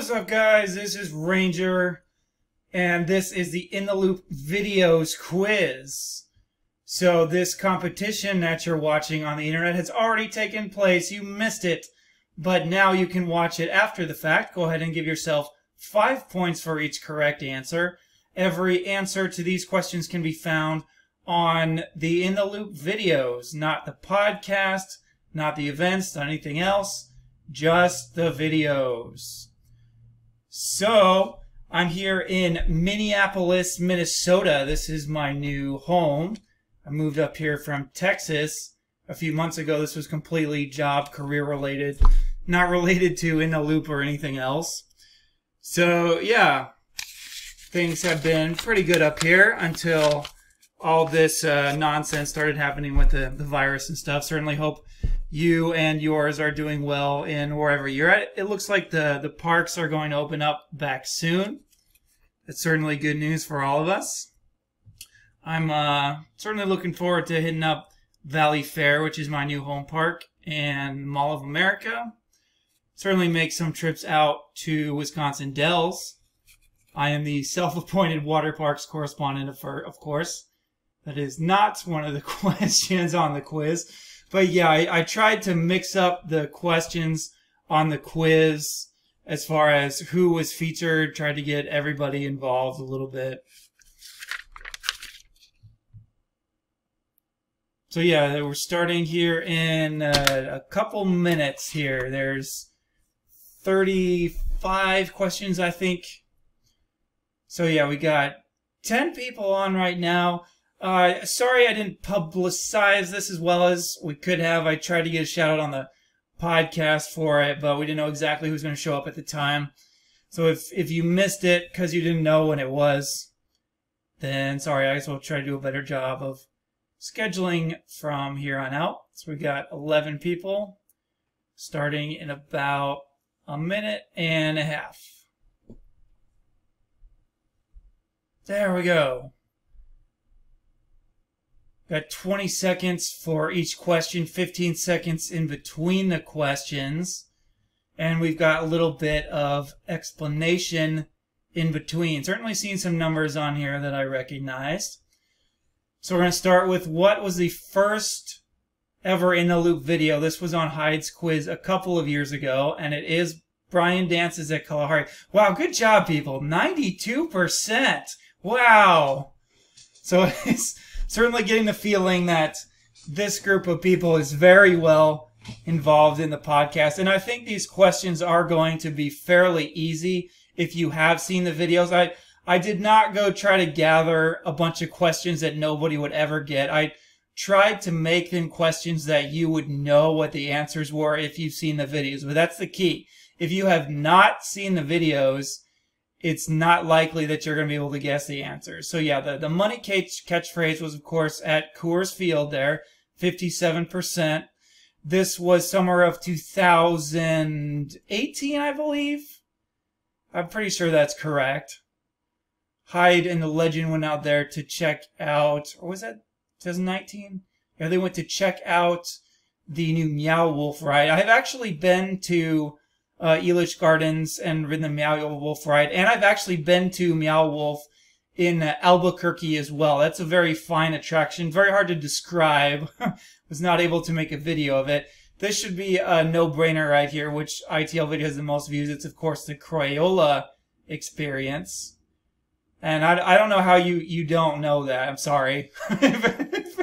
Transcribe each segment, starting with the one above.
What's up, guys? This is Ranger, and this is the In the Loop videos quiz. So this competition that you're watching on the internet has already taken place. You missed it, but now you can watch it after the fact. Go ahead and give yourself 5 points for each correct answer. Every answer to these questions can be found on the In the Loop videos, not the podcast, not the events, not anything else, just the videos. So, I'm here in Minneapolis, Minnesota. This is my new home. I moved up here from Texas a few months ago. This was completely job, career related, not related to In the Loop or anything else. So, yeah, things have been pretty good up here until all this nonsense started happening with the virus and stuff. Certainly hope you and yours are doing well in wherever you're at. It looks like the parks are going to open up back soon. That's certainly good news for all of us. I'm certainly looking forward to hitting up Valley Fair, which is my new home park, and Mall of America. Certainly make some trips out to Wisconsin Dells. I am the self-appointed water parks correspondent, of course. That is not one of the questions on the quiz. But yeah, I tried to mix up the questions on the quiz as far as who was featured, tried to get everybody involved a little bit. So yeah, we're starting here in a couple minutes here. There's 35 questions, I think. So yeah, we got 10 people on right now. Sorry I didn't publicize this as well as we could have. I tried to get a shout out on the podcast for it, but we didn't know exactly who was going to show up at the time. So if you missed it because you didn't know when it was, then sorry, I guess we'll try to do a better job of scheduling from here on out. So we got 11 people starting in about a minute and a half. There we go. Got 20 seconds for each question, 15 seconds in between the questions. And we've got a little bit of explanation in between. Certainly seen some numbers on here that I recognized. So we're going to start with what was the first ever In the Loop video. This was on Hyde's quiz a couple of years ago, and it is Brian Dances at Kalahari. Wow, good job, people. 92%. Wow. So it's certainly getting the feeling that this group of people is very well involved in the podcast. And I think these questions are going to be fairly easy if you have seen the videos. I did not go try to gather a bunch of questions that nobody would ever get. I tried to make them questions that you would know what the answers were if you've seen the videos. But that's the key. If you have not seen the videos, it's not likely that you're going to be able to guess the answers. So yeah, the money catchphrase was, of course, at Coors Field there, 57%. This was summer of 2018, I believe. I'm pretty sure that's correct. Hyde and the Legend went out there to check out, or was that 2019? Yeah, they went to check out the new Meow Wolf ride. I have actually been to Elish Gardens and ridden the Meow Wolf ride, and I've actually been to Meow Wolf in Albuquerque as well. That's a very fine attraction, very hard to describe. Was not able to make a video of it. This should be a no-brainer right here. Which ITL video has the most views? It's of course the Crayola experience, and I don't know how you don't know that. I'm sorry. If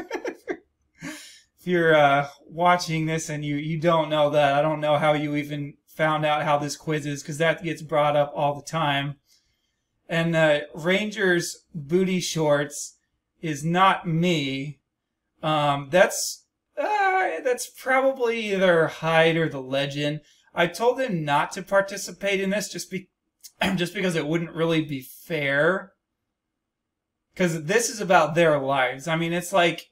you're watching this and you don't know that, I don't know how you even found out how this quiz is, because that gets brought up all the time. And Ranger's booty shorts is not me. That's probably either Hyde or the Legend. I told them not to participate in this just because it wouldn't really be fair. Because this is about their lives. I mean, it's like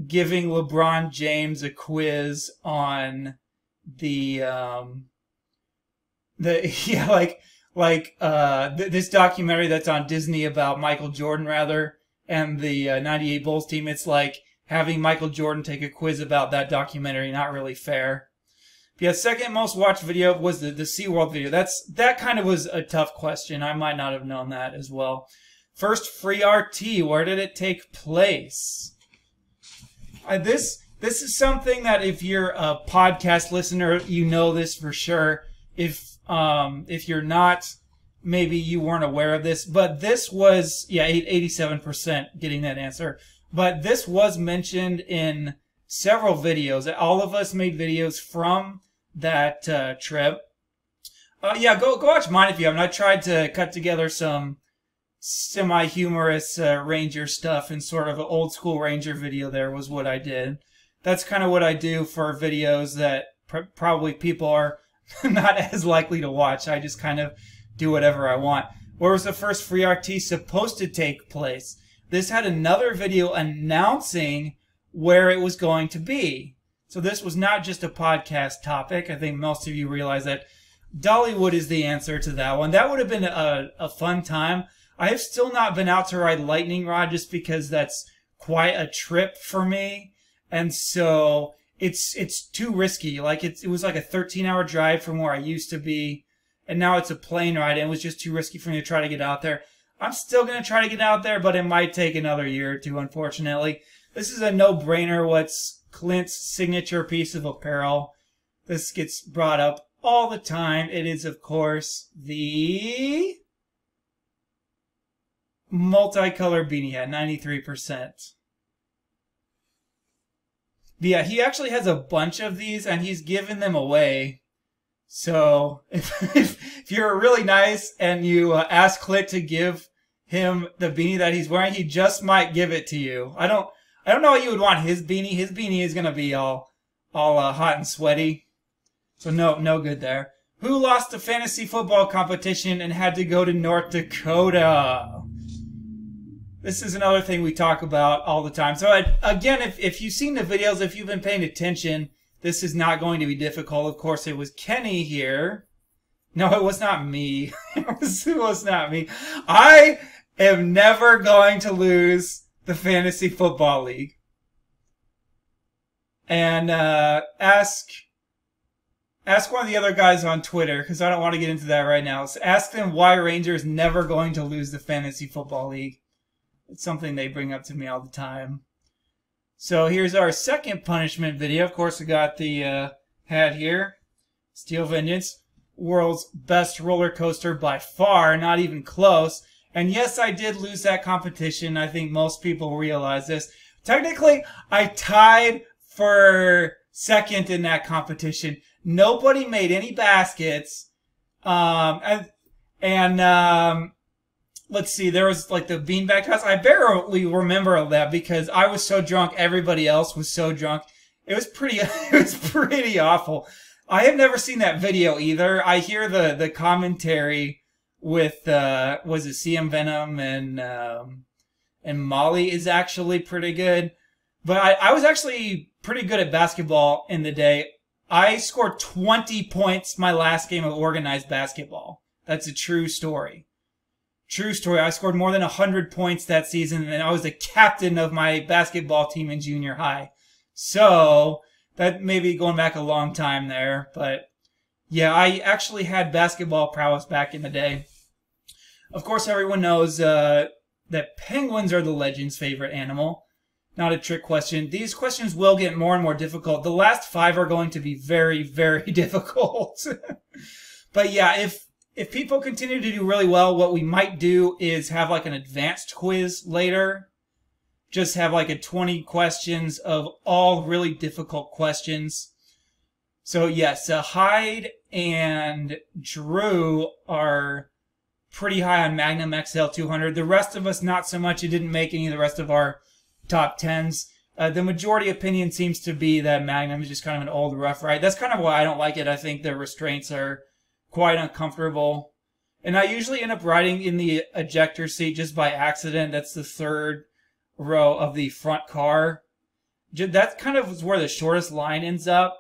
giving LeBron James a quiz on this documentary that's on Disney about Michael Jordan, rather, and the 98 Bulls team. It's like having Michael Jordan take a quiz about that documentary. Not really fair. Yeah, second most watched video was the SeaWorld video. That kind of was a tough question. I might not have known that as well. First free RT, where did it take place? This is something that if you're a podcast listener, you know this for sure. If you're not, maybe you weren't aware of this. But this was, yeah, 87% getting that answer. But this was mentioned in several videos. All of us made videos from that trip. Yeah, go watch mine if you haven't. I tried to cut together some semi-humorous Ranger stuff, and sort of an old school Ranger video there was what I did. That's kind of what I do for videos that probably people are not as likely to watch. I just kind of do whatever I want. Where was the first free RT supposed to take place? This had another video announcing where it was going to be. So this was not just a podcast topic. I think most of you realize that Dollywood is the answer to that one. That would have been a fun time. I have still not been out to ride Lightning Rod just because that's quite a trip for me. And so it's too risky. Like it was like a 13-hour drive from where I used to be. And now it's a plane ride, and it was just too risky for me to try to get out there. I'm still going to try to get out there, but it might take another year or two, unfortunately. This is a no-brainer. What's Clint's signature piece of apparel? This gets brought up all the time. It is, of course, the multicolored beanie hat, 93%. But yeah, he actually has a bunch of these, and he's given them away. So if you're really nice and you ask Clint to give him the beanie that he's wearing, he just might give it to you. I don't know what you would want his beanie. His beanie is gonna be all hot and sweaty. So no good there. Who lost the fantasy football competition and had to go to North Dakota? This is another thing we talk about all the time. So again, if you've seen the videos, if you've been paying attention, this is not going to be difficult. Of course, it was Kenny here. No, it was not me. It was not me. I am never going to lose the Fantasy Football League. And ask one of the other guys on Twitter, because I don't want to get into that right now. So ask them why Ranger is never going to lose the Fantasy Football League. It's something they bring up to me all the time. So here's our second punishment video. Of course, we got the hat here. Steel Vengeance. World's best roller coaster by far. Not even close. And yes, I did lose that competition. I think most people realize this. Technically, I tied for second in that competition. Nobody made any baskets. Let's see, there was like the beanbag toss. I barely remember that because I was so drunk. Everybody else was so drunk. It was pretty awful. I have never seen that video either. I hear the commentary with was it CM Venom and Molly is actually pretty good. But I was actually pretty good at basketball in the day. I scored 20 points my last game of organized basketball. That's a true story. True story. I scored more than 100 points that season, and I was the captain of my basketball team in junior high. So that may be going back a long time there. But yeah, I actually had basketball prowess back in the day. Of course, everyone knows that penguins are the legend's favorite animal. Not a trick question. These questions will get more and more difficult. The last 5 are going to be very, very difficult. But yeah, if people continue to do really well, what we might do is have like an advanced quiz later. Just have like a 20 questions of all really difficult questions. So yes, Hyde and Drew are pretty high on Magnum XL 200. The rest of us, not so much. It didn't make any of the rest of our top 10s. The majority opinion seems to be that Magnum is just kind of an old rough ride. That's kind of why I don't like it. I think the restraints are quite uncomfortable. And I usually end up riding in the ejector seat just by accident. That's the third row of the front car. That kind of is where the shortest line ends up.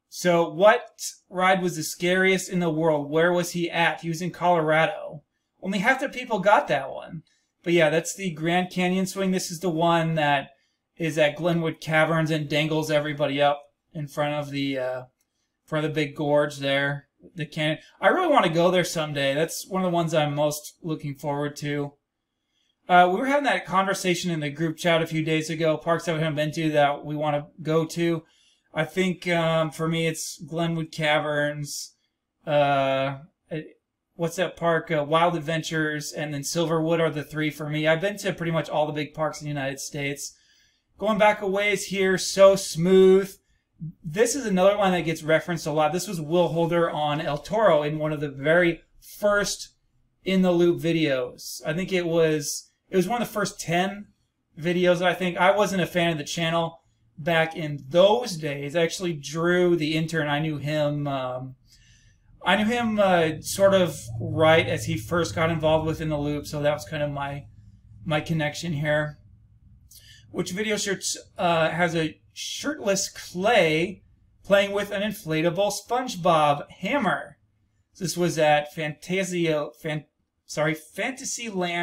So what ride was the scariest in the world? Where was he at? He was in Colorado. Only half the people got that one. But yeah, that's the Grand Canyon swing. This is the one that is at Glenwood Caverns and dangles everybody up in front of the big gorge there. The canyon. I really want to go there someday. That's one of the ones I'm most looking forward to. We were having that conversation in the group chat a few days ago. Parks that we haven't been to that we want to go to. I think for me it's Glenwood Caverns. What's that park? Wild Adventures, and then Silverwood are the three for me. I've been to pretty much all the big parks in the United States. Going back a ways here, So Smooth. This is another one that gets referenced a lot. This was Will Holder on El Toro in one of the very first In the Loop videos. I think it was one of the first 10 videos, I think. I wasn't a fan of the channel back in those days. Actually, Drew, the intern, I knew him sort of right as he first got involved with In the Loop, so that was kind of my connection here. Which video shirts has a shirtless Clay playing with an inflatable SpongeBob hammer. This was at Fantasyland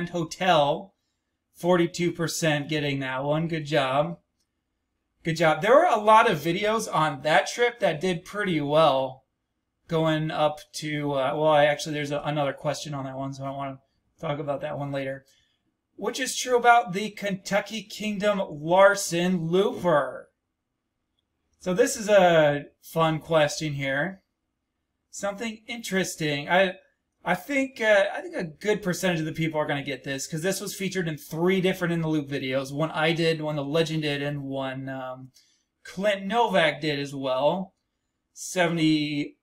Hotel. 42% getting that one. Good job. Good job. There were a lot of videos on that trip that did pretty well. Going up to, there's another question on that one, so I want to talk about that one later. Which is true about the Kentucky Kingdom Larson Looper? So this is a fun question here. Something interesting. I think a good percentage of the people are going to get this, because this was featured in 3 different In the Loop videos. One I did, one the Legend did, and one Clint Novak did as well. 70%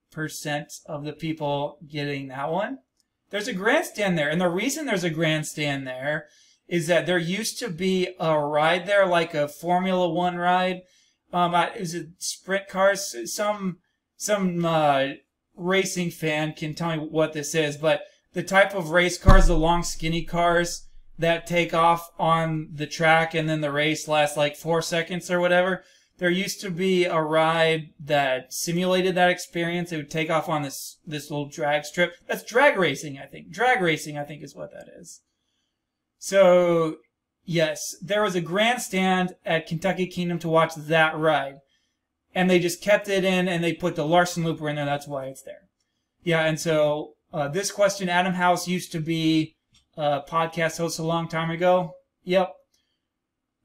of the people getting that one. There's a grandstand there, and the reason there's a grandstand there is that there used to be a ride there, like a Formula One ride. Is it sprint cars? Some racing fan can tell me what this is, but the type of race cars, the long skinny cars that take off on the track and then the race lasts like 4 seconds or whatever. There used to be a ride that simulated that experience. It would take off on this little drag strip. That's drag racing, I think. Drag racing, I think, is what that is. So, yes, there was a grandstand at Kentucky Kingdom to watch that ride. And they just kept it in, and they put the Larson Looper in there. That's why it's there. Yeah, and so this question, Adam House used to be a podcast host a long time ago. Yep.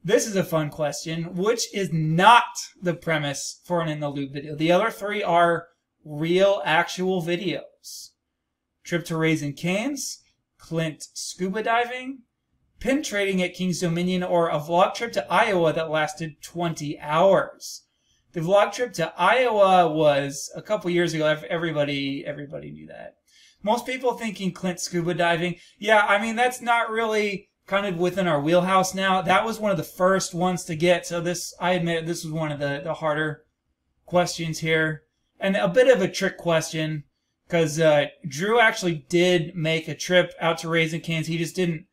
This is a fun question, which is not the premise for an In the Loop video. The other 3 are real, actual videos. Trip to Raising Cane's, Clint scuba diving, pin trading at King's Dominion, or a vlog trip to Iowa that lasted 20 hours. The vlog trip to Iowa was a couple years ago. Everybody knew that. Most people thinking Clint scuba diving. Yeah, I mean, that's not really kind of within our wheelhouse now. That was one of the first ones to get. So this, I admit, this was one of the harder questions here. And a bit of a trick question, because Drew actually did make a trip out to Raising Cane's. He just didn't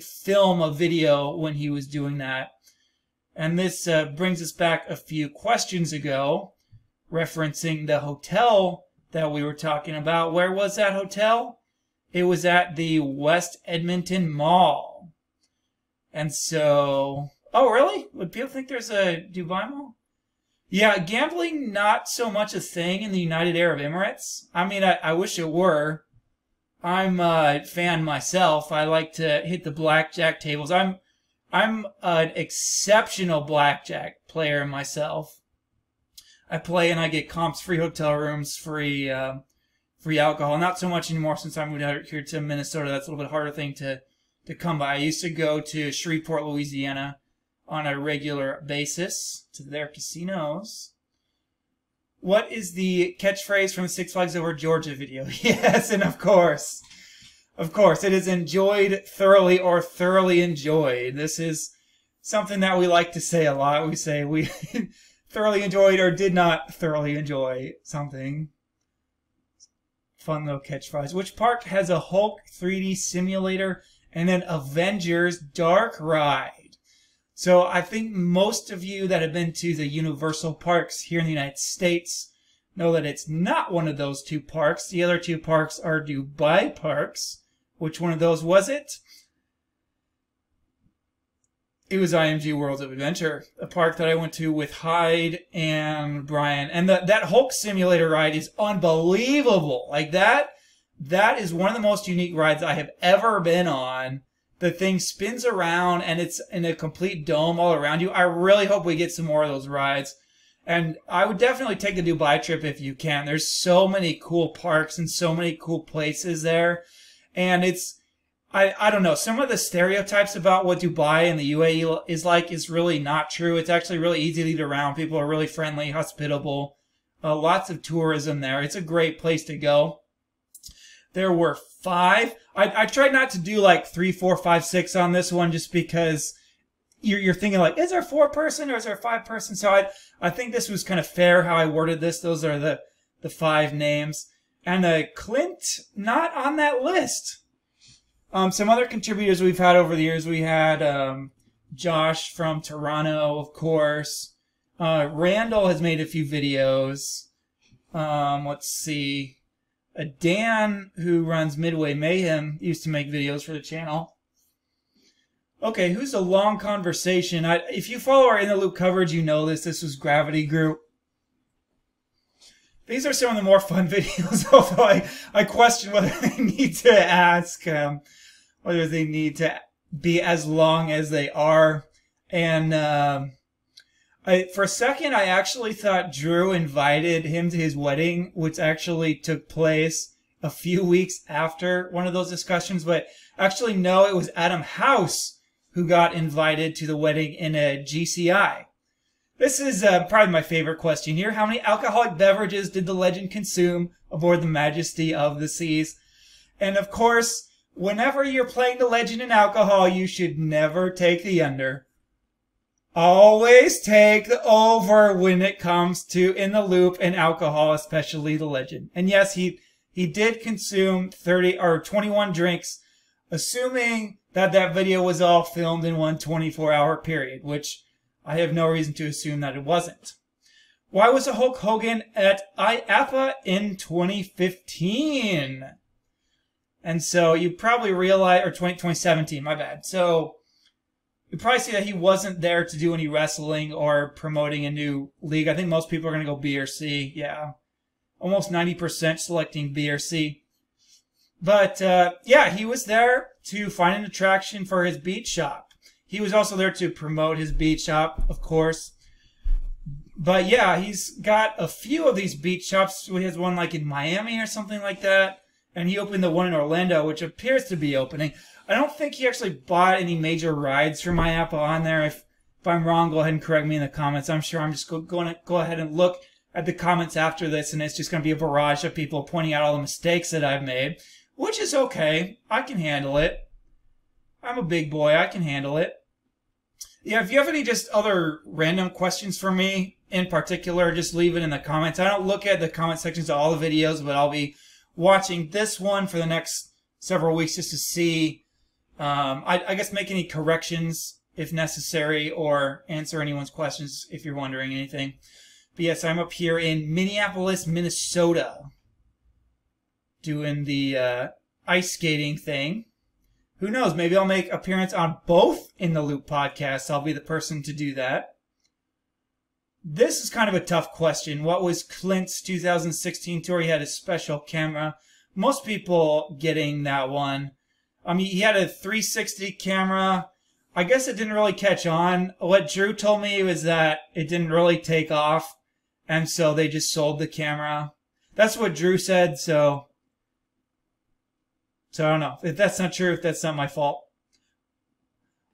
film a video when he was doing that. And this brings us back a few questions ago, referencing the hotel that we were talking about. Where was that hotel? It was at the West Edmonton Mall. And so, oh really? Would people think there's a Dubai Mall? Yeah, gambling not so much a thing in the United Arab Emirates. I mean, I wish it were. I'm a fan myself. I like to hit the blackjack tables. I'm an exceptional blackjack player myself. I play and I get comps, free hotel rooms, free alcohol. Not so much anymore since I moved out here to Minnesota. That's a little bit harder thing to come by. I used to go to Shreveport, Louisiana on a regular basis to their casinos. What is the catchphrase from the Six Flags Over Georgia video? Yes, and of course, it is enjoyed thoroughly or thoroughly enjoyed. This is something that we like to say a lot. We say we thoroughly enjoyed or did not thoroughly enjoy something. Fun little catchphrase. Which park has a Hulk 3D simulator and an Avengers dark ride? So I think most of you that have been to the Universal parks here in the United States know that it's not one of those 2 parks. The other 2 parks are Dubai parks. Which one of those was it? It was IMG Worlds of Adventure, a park that I went to with Hyde and Brian. And that Hulk simulator ride is unbelievable. Like that is one of the most unique rides I have ever been on. The thing spins around and it's in a complete dome all around you. I really hope we get some more of those rides. And I would definitely take the Dubai trip if you can. There's so many cool parks and so many cool places there. And it's, I don't know, some of the stereotypes about what Dubai and the UAE is really not true. It's actually really easy to get around. People are really friendly, hospitable. Lots of tourism there. It's a great place to go. There were 5. I tried not to do like 3, 4, 5, 6 on this one just because you're thinking like, is there 4-person or is there 5-person? So I think this was kind of fair how I worded this. Those are the 5 names. And Clint, not on that list. Some other contributors we've had over the years. We had Josh from Toronto, of course. Randall has made a few videos. Let's see. Dan, who runs Midway Mayhem, used to make videos for the channel. Okay, who's a long conversation? If you follow our In the Loop coverage, you know this. This was Gravity Group. These are some of the more fun videos, although I question whether they need to ask, whether they need to be as long as they are. And for a second, I actually thought Drew invited him to his wedding, which actually took place a few weeks after one of those discussions. But actually, no, it was Adam House who got invited to the wedding in a GCI. This is probably my favorite question here. How many alcoholic beverages did the legend consume aboard the Majesty of the Seas? And of course, whenever you're playing the legend in alcohol, you should never take the under. Always take the over when it comes to In the Loop and alcohol, especially the legend. And yes, he did consume 30 or 21 drinks, assuming that video was all filmed in one 24-hour period, which I have no reason to assume that it wasn't. Why was the Hulk Hogan at IAPA in 2015? And so you probably realize, or 2017, my bad. So you probably see that he wasn't there to do any wrestling or promoting a new league. I think most people are going to go B or C. Yeah. Almost 90% selecting B or C. But, yeah, he was there to find an attraction for his beach shop. He was also there to promote his beach shop, of course. But, yeah, he's got a few of these beach shops. He has one, like, in Miami or something like that. And he opened the one in Orlando, which appears to be opening. I don't think he actually bought any major rides from IAPA on there. If I'm wrong, go ahead and correct me in the comments. I'm sure I'm just going to go ahead and look at the comments after this, and it's just going to be a barrage of people pointing out all the mistakes that I've made. Which is okay. I can handle it. I'm a big boy. I can handle it. Yeah, if you have any just other random questions for me in particular, just leave it in the comments. I don't look at the comment sections of all the videos, but I'll be watching this one for the next several weeks just to see, I guess, make any corrections if necessary or answer anyone's questions if you're wondering anything. But yes, I'm up here in Minneapolis, Minnesota, doing the ice skating thing. Who knows? Maybe I'll make appearance on both In the Loop podcasts. I'll be the person to do that. This is kind of a tough question. What was Clint's 2016 tour? He had a special camera. Most people getting that one. I mean, he had a 360 camera. I guess it didn't really catch on. What Drew told me was that it didn't really take off, and so they just sold the camera. That's what Drew said, so I don't know. If that's not true, if that's not my fault.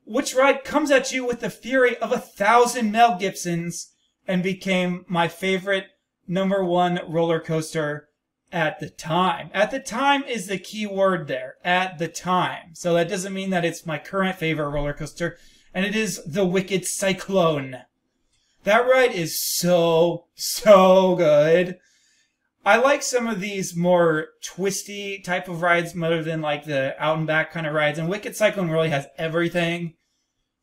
Which ride comes at you with the fury of 1,000 Mel Gibsons and became my favorite #1 roller coaster at the time? At the time is the key word there. At the time. So that doesn't mean that it's my current favorite roller coaster. And it is the Wicked Cyclone. That ride is so good. I like some of these more twisty type of rides rather than like the out and back kind of rides. And Wicked Cyclone really has everything.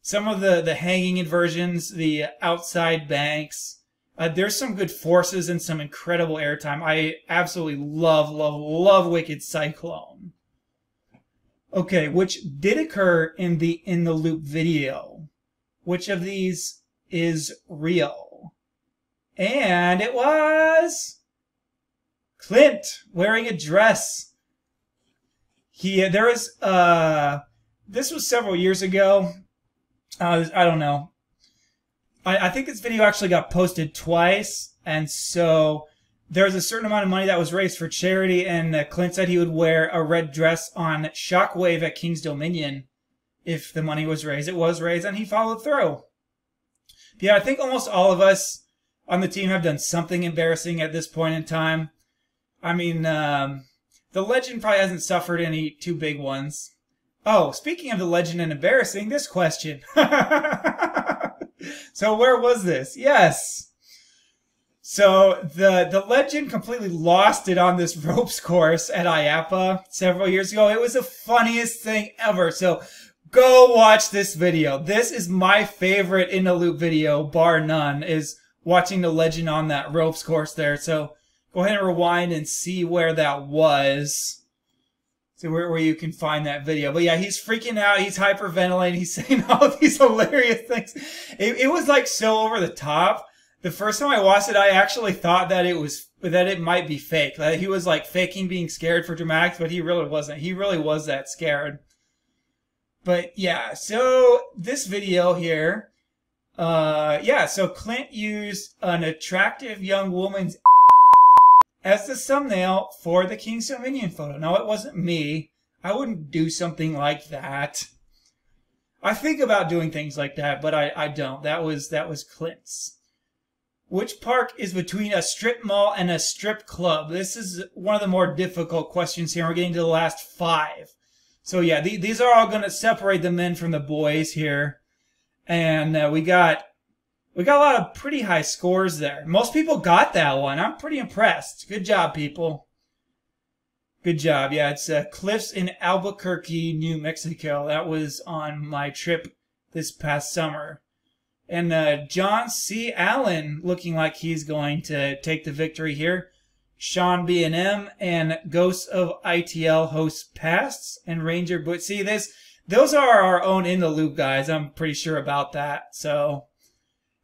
Some of the hanging inversions, the outside banks. There's some good forces and some incredible airtime. I absolutely love Wicked Cyclone. Okay, which did occur in the Loop video. Which of these is real? And it was Clint wearing a dress. This was several years ago. I don't know. I think this video actually got posted twice, and so there was a certain amount of money that was raised for charity, and Clint said he would wear a red dress on Shockwave at King's Dominion if the money was raised. It was raised, and he followed through. Yeah, I think almost all of us on the team have done something embarrassing at this point in time. I mean, the legend probably hasn't suffered any too big ones. Oh, speaking of the legend and embarrassing, this question. So where was this? Yes. So the legend completely lost it on this ropes course at IAPA several years ago. It was the funniest thing ever. So go watch this video. This is my favorite In the Loop video, bar none, is watching the legend on that ropes course there. So go ahead and rewind and see where that was. So where you can find that video. But yeah, he's freaking out. He's hyperventilating. He's saying all these hilarious things. It was like so over the top. The first time I watched it, I actually thought that it might be fake. That he was like faking being scared for dramatics, but he really wasn't. He really was that scared. But yeah, so this video here, so Clint used an attractive young woman's as the thumbnail for the King's Dominion photo. Now, it wasn't me. I wouldn't do something like that. I think about doing things like that, but I don't. That was Clint's. Which park is between a strip mall and a strip club? This is one of the more difficult questions here. We're getting to the last 5. So yeah, these are all going to separate the men from the boys here. And we got a lot of pretty high scores there. Most people got that one. I'm pretty impressed. Good job, people. Good job. Yeah, it's cliffs in Albuquerque, New Mexico. That was on my trip this past summer. And John C. Allen looking like he's going to take the victory here. Sean B&M and Ghosts of ITL hosts Pasts and Ranger. But see, those are our own In the Loop guys. I'm pretty sure about that. So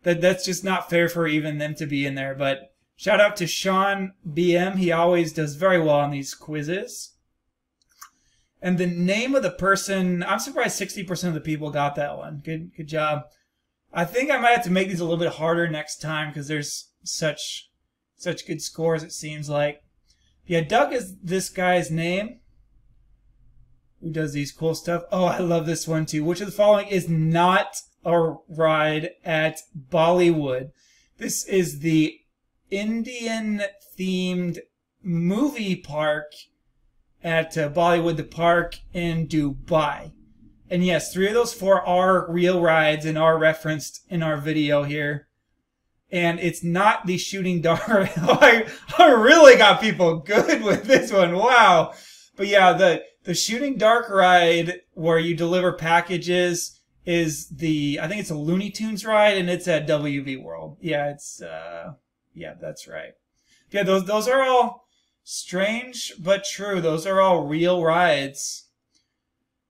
that's just not fair for even them to be in there. But shout out to Sean BM. He always does very well on these quizzes. And the name of the person, I'm surprised 60% of the people got that one. Good job. I think I might have to make these a little bit harder next time because there's such good scores, it seems like. Yeah, Doug is this guy's name who does these cool stuff. Oh, I love this one too. Which of the following is not a ride at Bollywood? This is the Indian-themed movie park at Bollywood, the park in Dubai. And yes, 3 of those 4 are real rides and are referenced in our video here. And it's not the shooting dart. I really got people good with this one. Wow. But yeah, the shooting dark ride where you deliver packages is I think it's a Looney Tunes ride, and it's at WV World. Yeah, yeah, that's right. Yeah, those are all strange but true. Those are all real rides.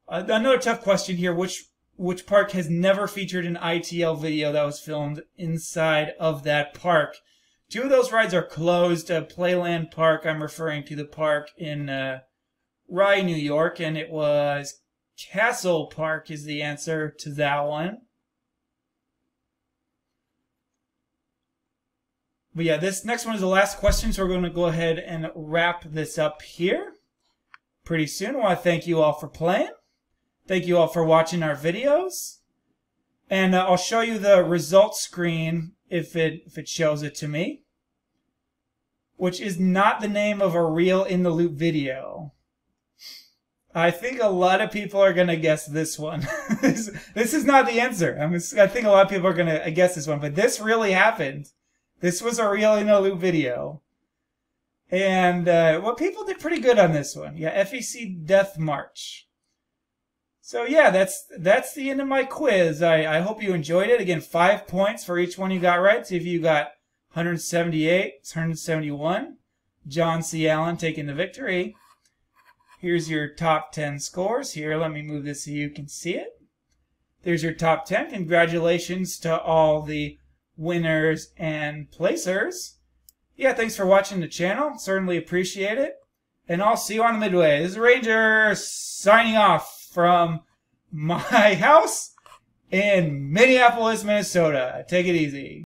Another tough question here. Which park has never featured an ITL video that was filmed inside of that park? 2 of those rides are closed. Playland Park, I'm referring to the park in Rye, New York, and it was Castle Park is the answer to that one. But yeah, this next one is the last question, so we're going to go ahead and wrap this up here pretty soon. I want to thank you all for playing. Thank you all for watching our videos. And I'll show you the results screen if it shows it to me. Which is not the name of a real In the Loop video. I think a lot of people are going to guess this one. This is not the answer. I think a lot of people are going to guess this one. But this really happened. This was a real In the Loop video. And well, people did pretty good on this one. Yeah, FEC Death March. So yeah, that's the end of my quiz. I hope you enjoyed it. Again, 5 points for each one you got right. So if you got 178, it's 171. John C. Allen taking the victory. Here's your top 10 scores. Here, let me move this so you can see it. There's your top 10. Congratulations to all the winners and placers. Yeah, thanks for watching the channel. Certainly appreciate it. And I'll see you on the midway. This is Ranger signing off from my house in Minneapolis, Minnesota. Take it easy.